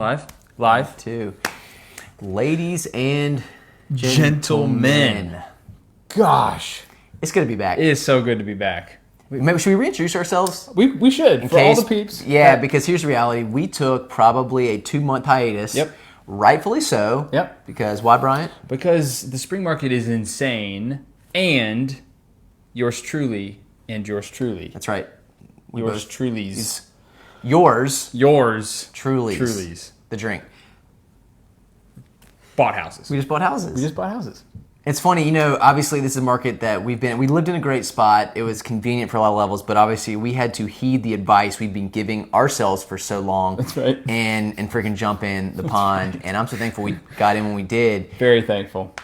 Live. Two. Ladies and Gentlemen. Gosh. It's good to be back. It is so good to be back. Maybe should we reintroduce ourselves? We should, for all the peeps. Yeah, because here's the reality. We took probably a 2-month hiatus. Yep. Rightfully so. Yep. Because why, Bryant? Because the spring market is insane, and yours truly. That's right. Yours truly's. Yours truly's. The drink. Bought houses. We just bought houses. It's funny, obviously this is a market that we lived in a great spot. It was convenient for a lot of levels, but obviously we had to heed the advice we've been giving ourselves for so long. That's right. And freaking jump in the pond. Right. And I'm so thankful we got in when we did. Very thankful.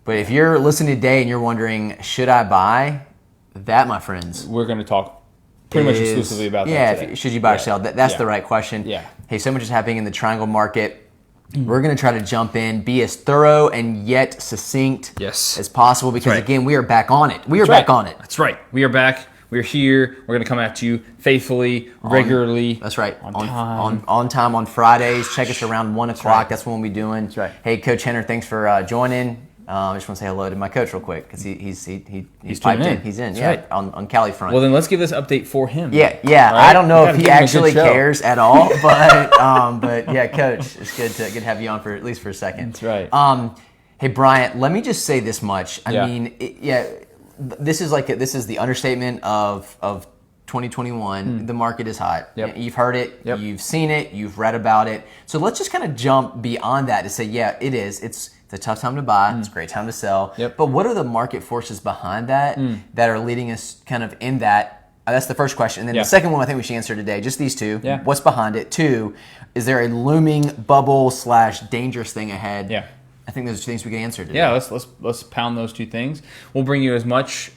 But if you're listening today and you're wondering, should I buy? That, my friends. We're going to talk pretty much exclusively about that today. Should you buy or sell? That's the right question. Yeah. Hey, so much is happening in the triangle market. We're going to try to jump in, be as thorough and yet succinct as possible because, again, we are back on it. That's right. We are back. We're here. We're going to come at you faithfully, regularly. That's right. On time on Fridays. Check us around 1 o'clock. Right. That's when we'll be doing. That's right. Hey, Coach Henner, thanks for joining. I just want to say hello to my coach real quick because he's piped in. He's in. That's right. on Cali front. Well, then let's give this update for him. Yeah. Right? I don't know if he actually cares at all, but yeah, Coach, it's good to have you on for at least for a second. That's right. Hey, Bryant, let me just say this much. I mean, this is the understatement of 2021. The market is hot. Yep. You've heard it. Yep. You've seen it. You've read about it. So let's just kind of jump beyond that to say, yeah, it is. It's a tough time to buy. It's a great time to sell. Yep. But what are the market forces behind that that are leading us kind of in that? That's the first question. And then the second one I think we should answer today, just these two. Yeah. What's behind it? 2, is there a looming bubble / dangerous thing ahead? Yeah. I think those are things we can answer today. Yeah, let's pound those two things. We'll bring you as much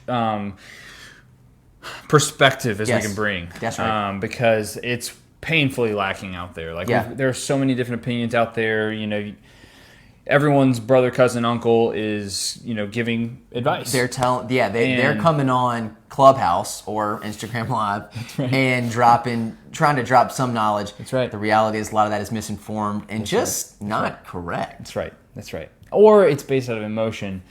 perspective as we can bring. That's right. Because it's painfully lacking out there. There are so many different opinions out there. Everyone's brother, cousin, uncle is, giving advice. They're they're coming on Clubhouse or Instagram Live and trying to drop some knowledge. That's right. The reality is a lot of that is misinformed and not correct. That's right. Or it's based out of emotion.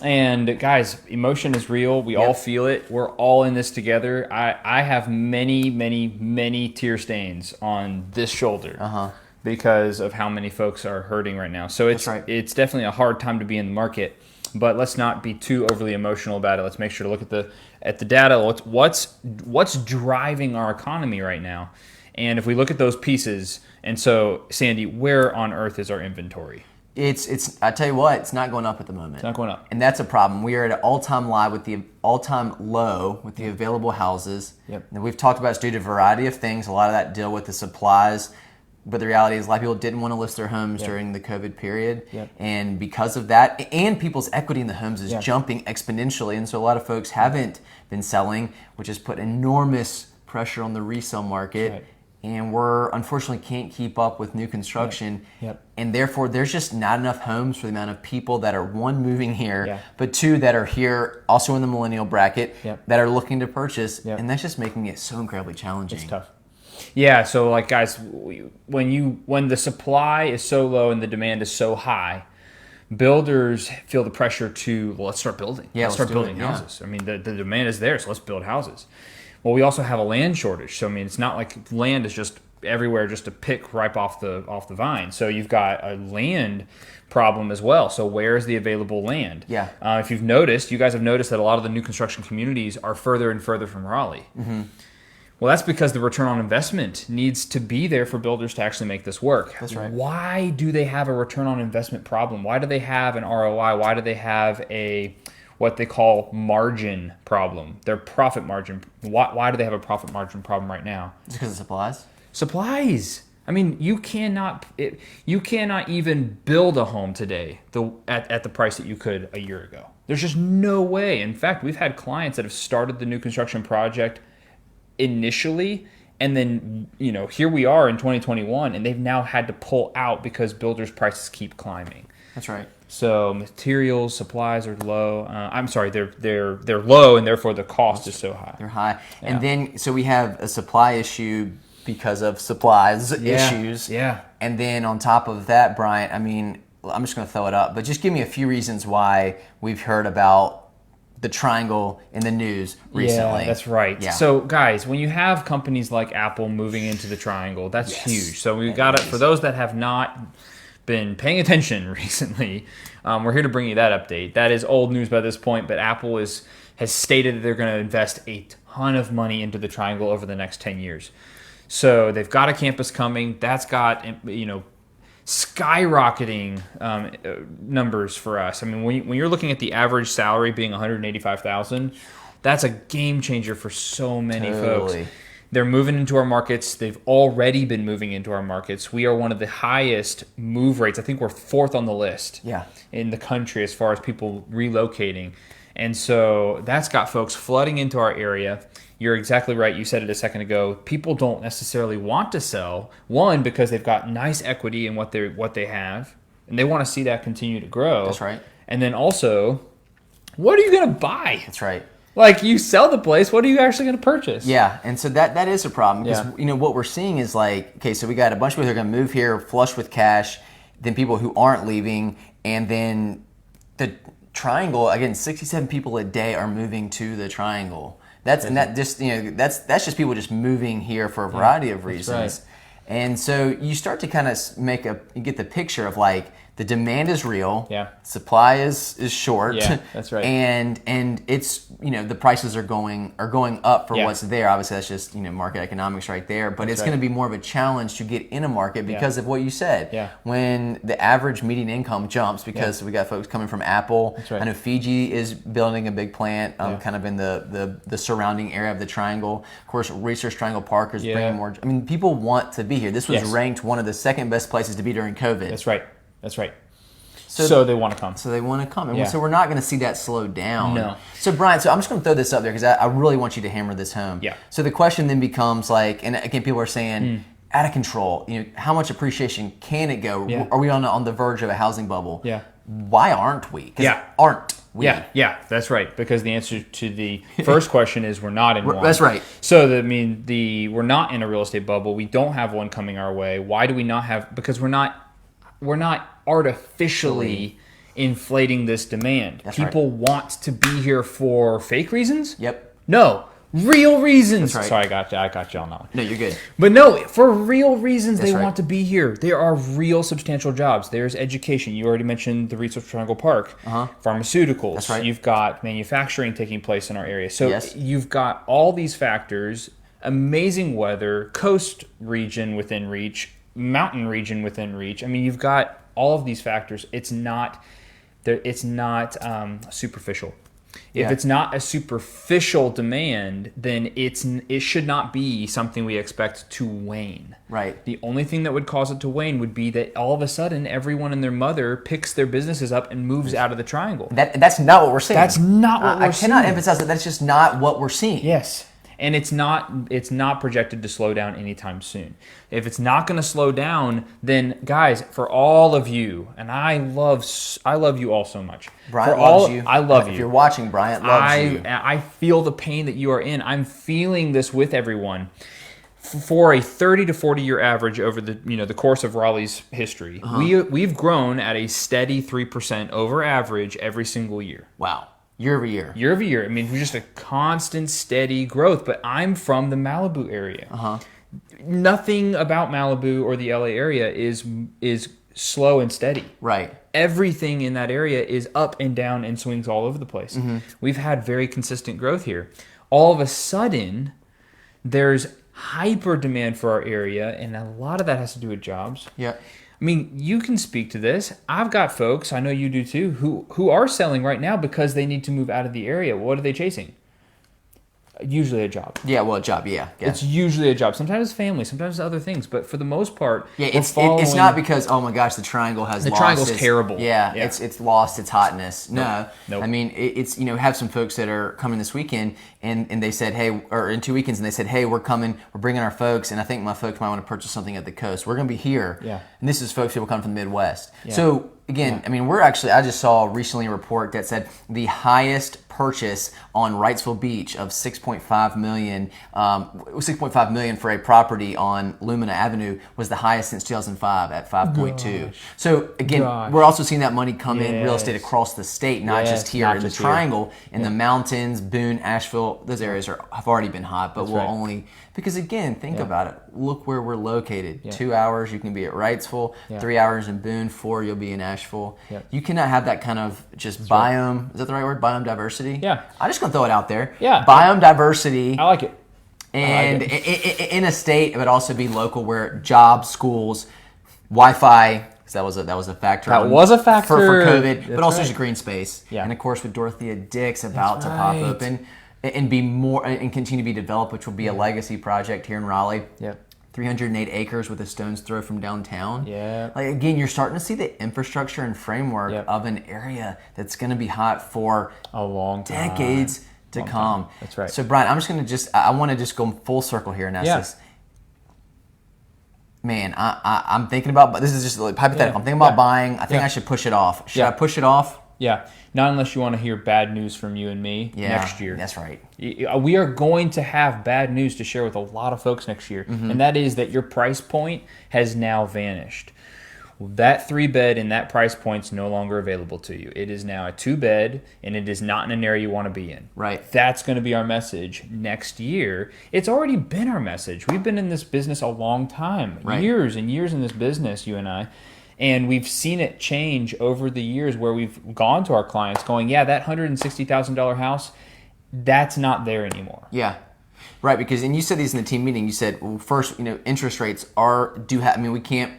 And guys, emotion is real. We all feel it. We're all in this together. I have many, many, many tear stains on this shoulder. Because of how many folks are hurting right now. So it's definitely a hard time to be in the market, but let's not be too overly emotional about it. Let's make sure to look at the data. What's driving our economy right now? And if we look at those pieces, and so Sandy, where on earth is our inventory? It's I tell you what, it's not going up at the moment. It's not going up. And that's a problem. We are at an all-time low with the available houses. Yep. And we've talked about it's due to a variety of things. A lot of that deal with the supplies. But the reality is a lot of people didn't want to list their homes during the COVID period. Yep. And because of that, and people's equity in the homes is jumping exponentially. And so a lot of folks haven't been selling, which has put enormous pressure on the resale market. Right. And we're unfortunately can't keep up with new construction. Yep. And therefore, there's just not enough homes for the amount of people that are, 1, moving here, but 2, that are here also in the millennial bracket that are looking to purchase. And that's just making it so incredibly challenging. It's tough. Yeah, so guys, when the supply is so low and the demand is so high, builders feel the pressure to let's start building. Let's start building houses. I mean, the demand is there, so let's build houses. Well, we also have a land shortage, so I mean, it's not like land is just everywhere just to pick right off the vine. So you've got a land problem as well. So where is the available land? Yeah. If you guys have noticed that a lot of the new construction communities are further and further from Raleigh. Mm-hmm. Well, that's because the return on investment needs to be there for builders to actually make this work. That's right. Why do they have a return on investment problem? Why do they have an ROI? Why do they have what they call margin problem? Their profit margin. Why do they have a profit margin problem right now? It's because of supplies. Supplies. I mean, you cannot even build a home today at the price that you could a year ago. There's just no way. In fact, we've had clients that have started the new construction project initially, and then here we are in 2021, and they've now had to pull out because builders' prices keep climbing. That's right. So materials, supplies are low. They're low, and therefore the cost is so high. They're high, and then so we have a supply issue because of supplies issues. Yeah. And then on top of that, Bryant, I mean, I'm just going to throw it up, but just give me a few reasons why we've heard about the triangle in the news recently. Yeah, that's right. Yeah. So, guys, when you have companies like Apple moving into the triangle, that's huge. So we got it. For those that have not been paying attention recently, we're here to bring you that update. That is old news by this point, but Apple has stated that they're going to invest a ton of money into the triangle over the next 10 years. So they've got a campus coming. That's got, skyrocketing numbers for us. I mean, when you're looking at the average salary being $185,000, that's a game changer for so many folks. They're moving into our markets. They've already been moving into our markets. We are one of the highest move rates. I think we're 4th on the list in the country as far as people relocating. And so that's got folks flooding into our area. You're exactly right. You said it a second ago. People don't necessarily want to sell. One, because they've got nice equity in what they have, and they want to see that continue to grow. That's right. And then also, what are you going to buy? That's right. Like, you sell the place, what are you actually going to purchase? Yeah, and so that is a problem because what we're seeing is like, okay, so we got a bunch of people that are going to move here flush with cash, then people who aren't leaving, and then the triangle again, 67 people a day are moving to the triangle. That's just people just moving here for a variety of reasons. Right. And so you start to kind of you get the picture of like the demand is real, supply is short, that's right, and it's the prices are going up for what's there. Obviously, that's just market economics right there. But it's going to be more of a challenge to get in a market because of what you said. Yeah. When the average median income jumps because we got folks coming from Apple. That's right. I know Fiji is building a big plant, kind of in the surrounding area of the triangle. Of course, Research Triangle Park is bringing more. I mean, people want to be here. This was ranked one of the second best places to be during COVID. That's right. That's right. So they want to come. So they want to come. And so we're not going to see that slow down. No. So Brian, I'm just going to throw this up there because I really want you to hammer this home. Yeah. So the question then becomes like, and again, people are saying, out of control, how much appreciation can it go? Yeah. Are we on the verge of a housing bubble? Yeah. Why aren't we? Aren't we? Yeah, that's right. Because the answer to the first question is we're not in one. That's right. So we're not in a real estate bubble. We don't have one coming our way. Why do we not have? Because we're not artificially inflating this demand. People want to be here for fake reasons? Yep. No. Real reasons. That's right. Sorry, I got you on that one. No, you're good. But no, for real reasons they right. want to be here. There are real substantial jobs. There's education. You already mentioned the Research Triangle Park. Pharmaceuticals. That's right. You've got manufacturing taking place in our area. So you've got all these factors, amazing weather, coast region within reach, mountain region within reach. I mean, you've got all of these factors. It's not superficial. If it's not a superficial demand, then it should not be something we expect to wane. Right. The only thing that would cause it to wane would be that all of a sudden everyone and their mother picks their businesses up and moves out of the triangle. That's not what we're seeing. That's not what we're seeing. I cannot emphasize that. That's just not what we're seeing. Yes. And it's not projected to slow down anytime soon. If it's not going to slow down, then guys, for all of you, and I love you all so much. Bryant loves you. I love you. If you're watching, Bryant loves you. I feel the pain that you are in. I'm feeling this with everyone. For a 30 to 40 year average over the course of Raleigh's history, we've grown at a steady 3% over average every single year. Wow. Year over year. Year over year. I mean, we're just a constant, steady growth. But I'm from the Malibu area. Nothing about Malibu or the LA area is slow and steady. Right. Everything in that area is up and down and swings all over the place. We've had very consistent growth here. All of a sudden, there's hyper demand for our area, and a lot of that has to do with jobs. Yeah. I mean, you can speak to this. I've got folks, I know you do too, who are selling right now because they need to move out of the area. What are they chasing? Usually a job. Yeah, well, a job, yeah. It's usually a job. Sometimes it's family, sometimes it's other things. But for the most part, it's not because, oh my gosh, the triangle has lost. The triangle's terrible. Yeah, it's lost its hotness. No. Nope. I mean, it's, have some folks that are coming this weekend and they said, hey, or in 2 weekends, and they said, hey, we're coming, we're bringing our folks, and I think my folks might want to purchase something at the coast. We're going to be here. Yeah. And this is folks who will come from the Midwest. Yeah. So again, I mean, I just saw recently a report that said the highest purchase on Wrightsville Beach of $6.5 million for a property on Lumina Avenue was the highest since 2005 at 5.2. So again, we're also seeing that money come in real estate across the state, not just here in the Triangle, in the mountains, Boone, Asheville. Those areas have already been hot, but only because again, think about it. Look where we're located. 2 hours, you can be at Wrightsville. 3 hours in Boone. 4, you'll be in Asheville. You cannot have that kind of just biome. Is that the right word? Biome diversity. Yeah. I'm just going to throw it out there. Yeah. Biome diversity. I like it. And in a state, it would also be local where jobs, schools, Wi-Fi, because that was a factor. That was a factor. For COVID, That's but also right. just green space. Yeah. And of course with Dorothea Dix about to pop open and be more and continue to be developed, which will be a legacy project here in Raleigh. Yep. 308 acres with a stone's throw from downtown. Yeah. Like again, you're starting to see the infrastructure and framework of an area that's going to be hot for a long time. decades to come. That's right. So Brian, I'm just going to I want to just go full circle here and ask this. Man, I'm thinking about, but this is just like hypothetical. I'm thinking about buying. I think I should push it off. Should I push it off? Yeah. Not unless you want to hear bad news from you and me next year. That's right. We are going to have bad news to share with a lot of folks next year. And that is that your price point has now vanished. That 3-bed in that price point is no longer available to you. It is now a 2-bed, and it is not in an area you want to be in. Right. That's going to be our message next year. It's already been our message. We've been in this business a long time. Years and years in this business, you and I. And we've seen it change over the years where we've gone to our clients going, yeah, that $160,000 house, that's not there anymore. Yeah. Right, because, and you said these in the team meeting, you said, well, first, interest rates we can't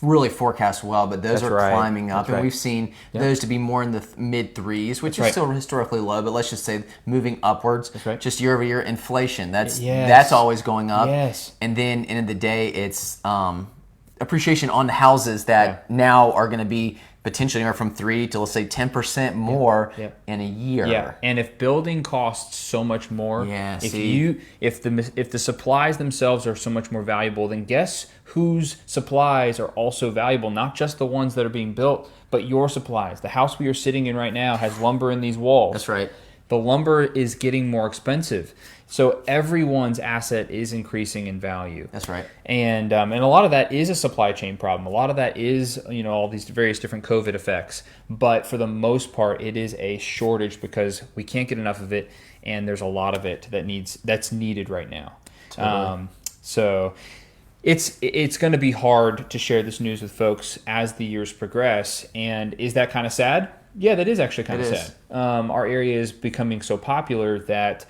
really forecast well, but those are climbing up. And we've seen those to be more in the mid 3s, which is still historically low, but let's just say moving upwards. Just year over year inflation. That's always going up. And then end of the day, it's appreciation on the houses that now are going to be potentially anywhere from 3 to let's say 10% more in a year. Yeah, and if building costs so much more, if the supplies themselves are so much more valuable, then guess whose supplies are also valuable? Not just the ones that are being built, but your supplies. The house we are sitting in right now has lumber in these walls. That's right. The lumber is getting more expensive. So everyone's asset is increasing in value. That's right. And a lot of that is a supply chain problem. A lot of that is, all these various different COVID effects. But for the most part, it is a shortage because we can't get enough of it, and there's a lot of it that's needed right now. Totally. So it's going to be hard to share this news with folks as the years progress. And is that kind of sad? Yeah, that is actually kind of sad. Our area is becoming so popular that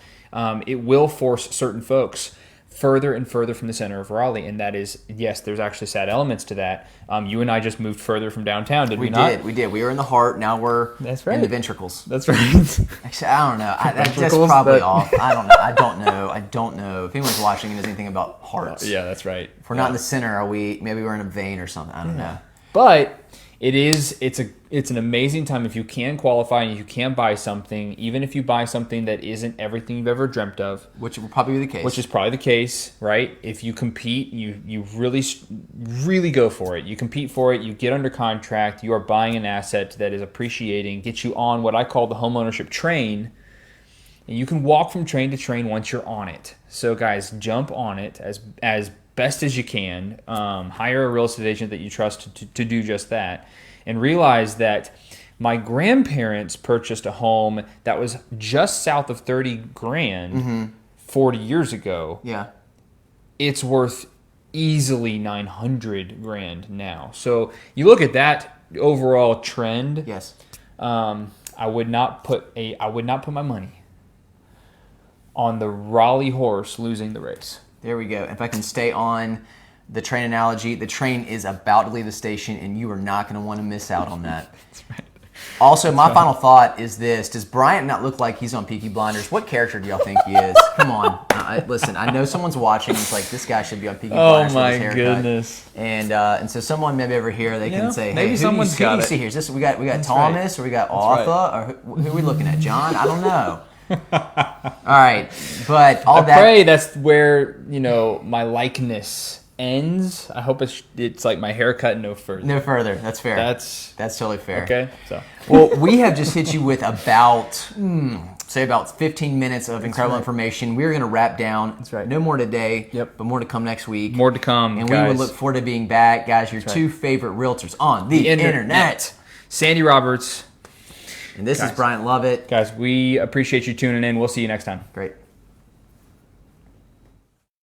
it will force certain folks further and further from the center of Raleigh, and that is, yes, there's actually sad elements to that. You and I just moved further from downtown, did we not? We did. We were in the heart. Now we're in the ventricles. That's right. Actually, I don't know. That's probably off. I don't know. If anyone's watching and knows anything about hearts. Yeah, that's right. If we're not in the center, maybe we're in a vein or something. I don't know. But it's an amazing time if you can qualify and you can buy something, even if you buy something that isn't everything you've ever dreamt of. Which will probably be the case. Which is probably the case, right? If you compete, you really, really go for it. You compete for it, you get under contract, you are buying an asset that is appreciating, gets you on what I call the homeownership train, and you can walk from train to train once you're on it. So guys, jump on it as best as you can. Hire a real estate agent that you trust to do just that. And realize that my grandparents purchased a home that was just south of 30 grand 40 years ago. Yeah. It's worth easily 900 grand now. So you look at that overall trend. Yes. I would not put my money on the Raleigh horse losing the race. There we go. If I can stay on the train analogy, the train is about to leave the station, and you are not going to want to miss out on that. That's right. Also, my final thought is this. Does Bryant not look like he's on Peaky Blinders? What character do y'all think he is? Come on. Listen, I know someone's watching. It's like, this guy should be on Peaky Blinders with his haircut. Oh, my goodness. And so someone maybe over here, they can say, hey, maybe someone's got it. Who do you see here? Is this, we got Thomas, or we got Arthur, or who are we looking at? John? I don't know. All right, but I pray that's where my likeness ends. I hope it's like my haircut, no further. No further. That's fair. That's totally fair. okay. So well, we have just hit you with about say about 15 minutes of incredible information. We're going to wrap down. That's right. No more today. Yep. But more to come next week. More to come, and guys. we will look forward to being back, guys. Your two favorite realtors on the internet. Sandy Roberts. And this is Bryant Lovett. Guys, we appreciate you tuning in. We'll see you next time. Great.